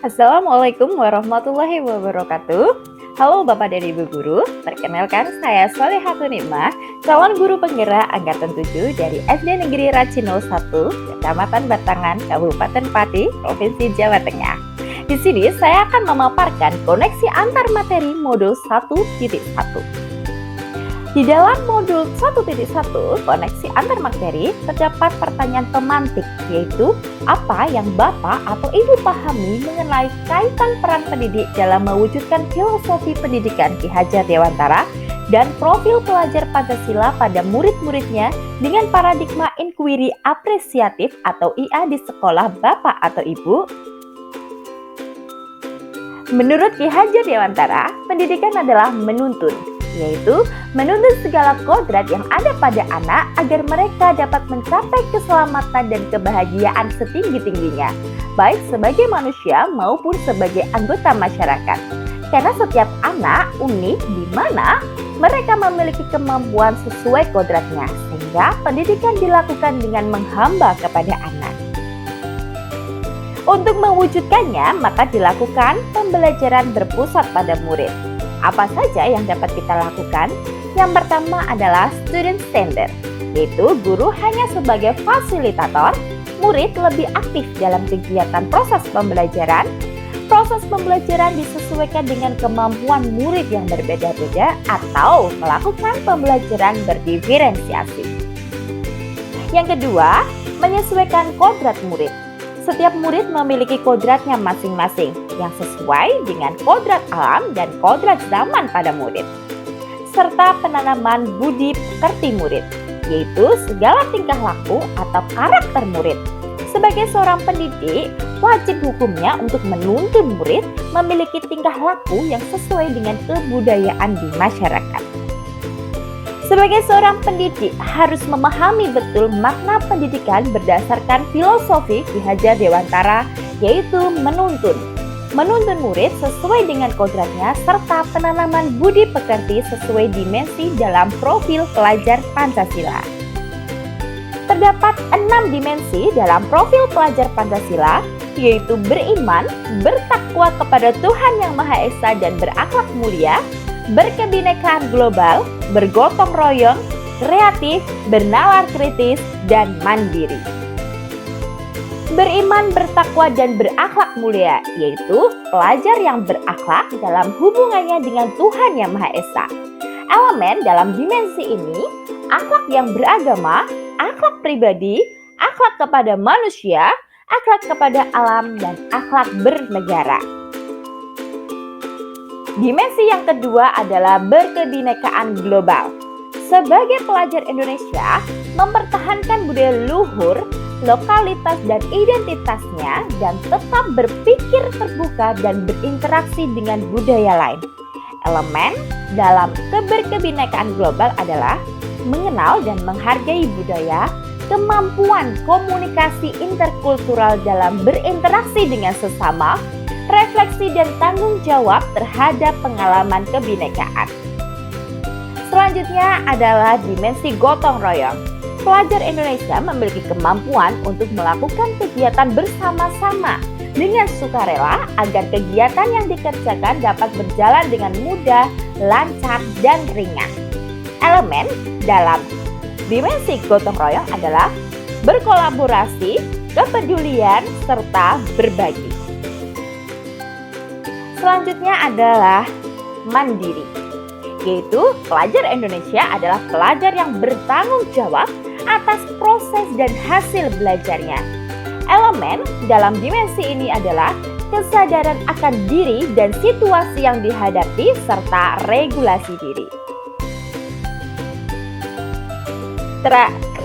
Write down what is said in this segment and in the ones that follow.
Assalamualaikum warahmatullahi wabarakatuh. Halo Bapak dan Ibu Guru, perkenalkan saya Solehatun Nikmah, calon guru penggerak angkatan 7 dari SD Negeri Racino 1, Kecamatan Batangan, Kabupaten Pati, Provinsi Jawa Tengah. Di sini saya akan memaparkan koneksi antar materi modul 1.1. Di dalam modul 1.1, koneksi antar materi, terdapat pertanyaan pemantik, yaitu apa yang Bapak atau Ibu pahami mengenai kaitan peran pendidik dalam mewujudkan filosofi pendidikan Ki Hajar Dewantara dan profil pelajar Pancasila pada murid-muridnya dengan paradigma inquiry apresiatif atau IA di sekolah Bapak atau Ibu. Menurut Ki Hajar Dewantara, pendidikan adalah menuntun, yaitu menuntun segala kodrat yang ada pada anak agar mereka dapat mencapai keselamatan dan kebahagiaan setinggi-tingginya, baik sebagai manusia maupun sebagai anggota masyarakat. Karena setiap anak unik di mana mereka memiliki kemampuan sesuai kodratnya, sehingga pendidikan dilakukan dengan menghamba kepada anak. Untuk mewujudkannya, maka dilakukan pembelajaran berpusat pada murid. Apa saja yang dapat kita lakukan? Yang pertama adalah student center, yaitu guru hanya sebagai fasilitator, murid lebih aktif dalam kegiatan proses pembelajaran. Proses pembelajaran disesuaikan dengan kemampuan murid yang berbeda-beda atau melakukan pembelajaran berdiferensiasi. Yang kedua, menyesuaikan kodrat murid. Setiap murid memiliki kodratnya masing-masing yang sesuai dengan kodrat alam dan kodrat zaman pada murid. Serta penanaman budi pekerti murid, yaitu segala tingkah laku atau karakter murid. Sebagai seorang pendidik, wajib hukumnya untuk menuntun murid memiliki tingkah laku yang sesuai dengan kebudayaan di masyarakat. Sebagai seorang pendidik harus memahami betul makna pendidikan berdasarkan filosofi Ki Hajar Dewantara, yaitu menuntun. Menuntun murid sesuai dengan kodratnya serta penanaman budi pekerti sesuai dimensi dalam profil pelajar Pancasila. Terdapat 6 dimensi dalam profil pelajar Pancasila, yaitu beriman, bertakwa kepada Tuhan Yang Maha Esa dan berakhlak mulia, berkebinekaan global, bergotong royong, kreatif, bernalar kritis, dan mandiri. Beriman, bertakwa, dan berakhlak mulia, yaitu pelajar yang berakhlak dalam hubungannya dengan Tuhan Yang Maha Esa. Elemen dalam dimensi ini, akhlak yang beragama, akhlak pribadi, akhlak kepada manusia, akhlak kepada alam, dan akhlak bernegara. Dimensi yang kedua adalah berkebinekaan global. Sebagai pelajar Indonesia, mempertahankan budaya luhur, lokalitas dan identitasnya dan tetap berpikir terbuka dan berinteraksi dengan budaya lain. Elemen dalam keberkebinekaan global adalah mengenal dan menghargai budaya, kemampuan komunikasi interkultural dalam berinteraksi dengan sesama, refleksi dan tanggung jawab terhadap pengalaman kebinekaan. Selanjutnya adalah dimensi gotong royong. Pelajar Indonesia memiliki kemampuan untuk melakukan kegiatan bersama-sama dengan sukarela agar kegiatan yang dikerjakan dapat berjalan dengan mudah, lancar, dan ringan. Elemen dalam dimensi gotong royong adalah berkolaborasi, kepedulian, serta berbagi. Selanjutnya adalah mandiri, yaitu pelajar Indonesia adalah pelajar yang bertanggung jawab atas proses dan hasil belajarnya. Elemen dalam dimensi ini adalah kesadaran akan diri dan situasi yang dihadapi serta regulasi diri.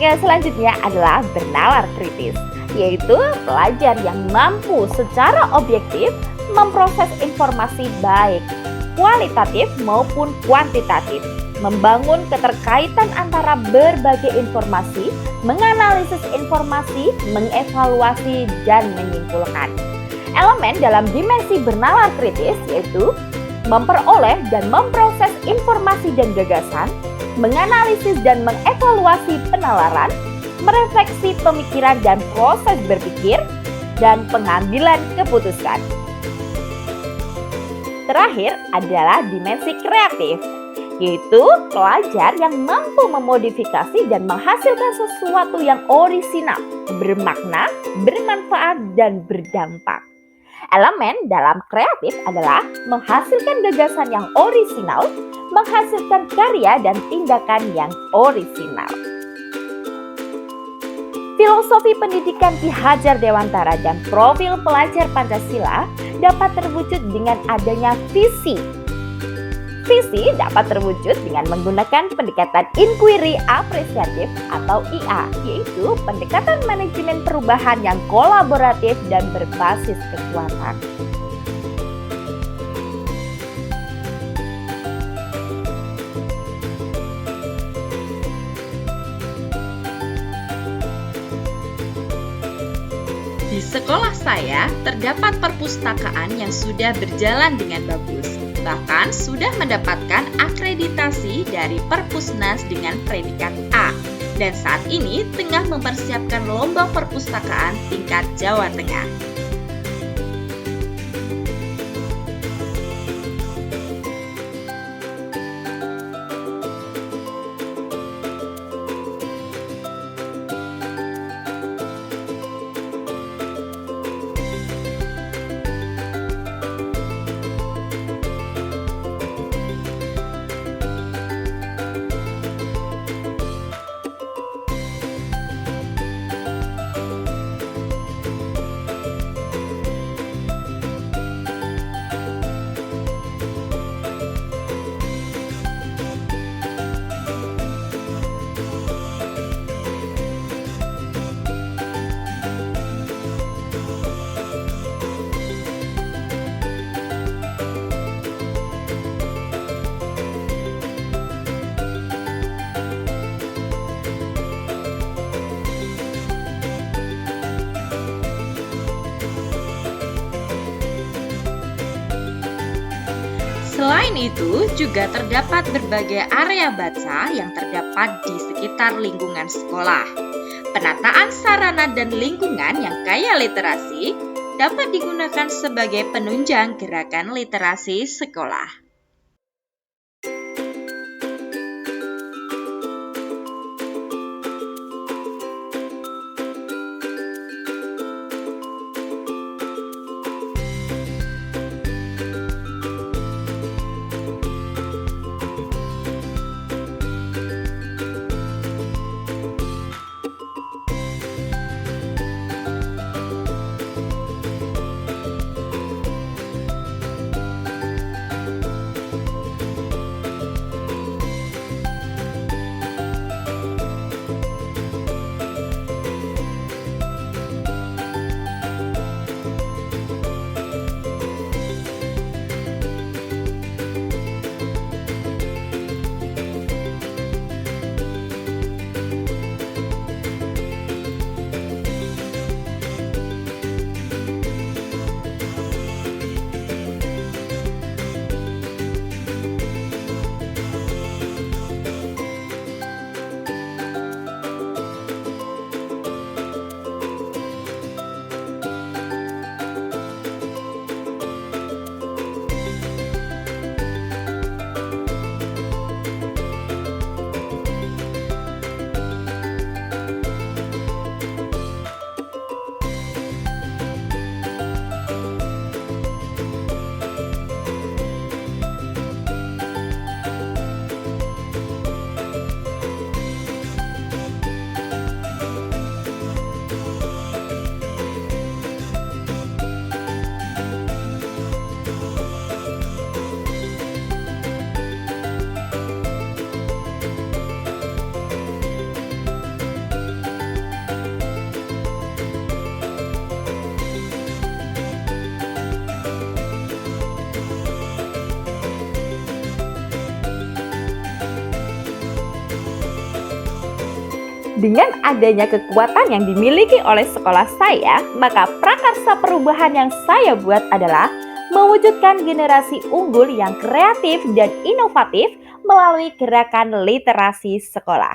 Selanjutnya adalah bernalar kritis, yaitu pelajar yang mampu secara objektif memproses informasi baik kualitatif maupun kuantitatif, membangun keterkaitan antara berbagai informasi, menganalisis informasi, mengevaluasi, dan menyimpulkan. Elemen dalam dimensi bernalar kritis yaitu memperoleh dan memproses informasi dan gagasan, menganalisis dan mengevaluasi penalaran, merefleksi pemikiran dan proses berpikir, dan pengambilan keputusan. terakhir adalah dimensi kreatif, yaitu pelajar yang mampu memodifikasi dan menghasilkan sesuatu yang orisinal, bermakna, bermanfaat, dan berdampak. Elemen dalam kreatif adalah menghasilkan gagasan yang orisinal, menghasilkan karya dan tindakan yang orisinal. Filosofi pendidikan Ki Hajar Dewantara dan profil pelajar Pancasila dapat terwujud dengan adanya visi. Visi dapat terwujud dengan menggunakan pendekatan inquiry apresiatif atau IA, yaitu pendekatan manajemen perubahan yang kolaboratif dan berbasis kekuatan. Di sekolah saya terdapat perpustakaan yang sudah berjalan dengan bagus, bahkan sudah mendapatkan akreditasi dari Perpusnas dengan predikat A, dan saat ini tengah mempersiapkan lomba perpustakaan tingkat Jawa Tengah. Selain itu, juga terdapat berbagai area baca yang terdapat di sekitar lingkungan sekolah. Penataan sarana dan lingkungan yang kaya literasi dapat digunakan sebagai penunjang gerakan literasi sekolah. Dengan adanya kekuatan yang dimiliki oleh sekolah saya, maka prakarsa perubahan yang saya buat adalah mewujudkan generasi unggul yang kreatif dan inovatif melalui gerakan literasi sekolah.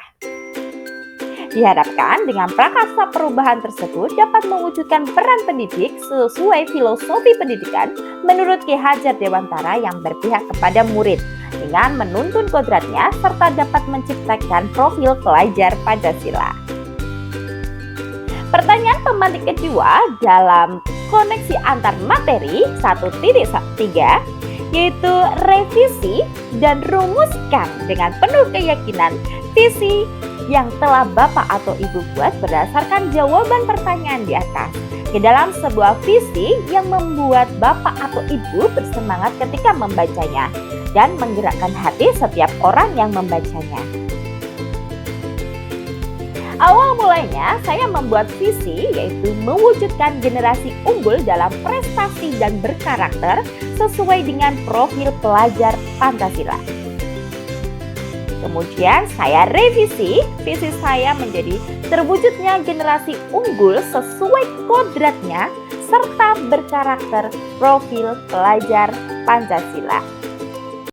Diharapkan dengan prakarsa perubahan tersebut dapat mewujudkan peran pendidik sesuai filosofi pendidikan menurut Ki Hajar Dewantara yang berpihak kepada murid dengan menuntun kodratnya serta dapat menciptakan profil pelajar Pancasila. Pertanyaan pemantik kedua dalam koneksi antar materi 1.3 yaitu revisi dan rumuskan dengan penuh keyakinan visi yang telah Bapak atau Ibu buat berdasarkan jawaban pertanyaan di atas ke dalam sebuah visi yang membuat Bapak atau Ibu bersemangat ketika membacanya dan menggerakkan hati setiap orang yang membacanya. Awal mulanya saya membuat visi yaitu mewujudkan generasi unggul dalam prestasi dan berkarakter sesuai dengan profil pelajar Pancasila. Kemudian saya revisi visi saya menjadi terwujudnya generasi unggul sesuai kodratnya serta berkarakter profil pelajar Pancasila.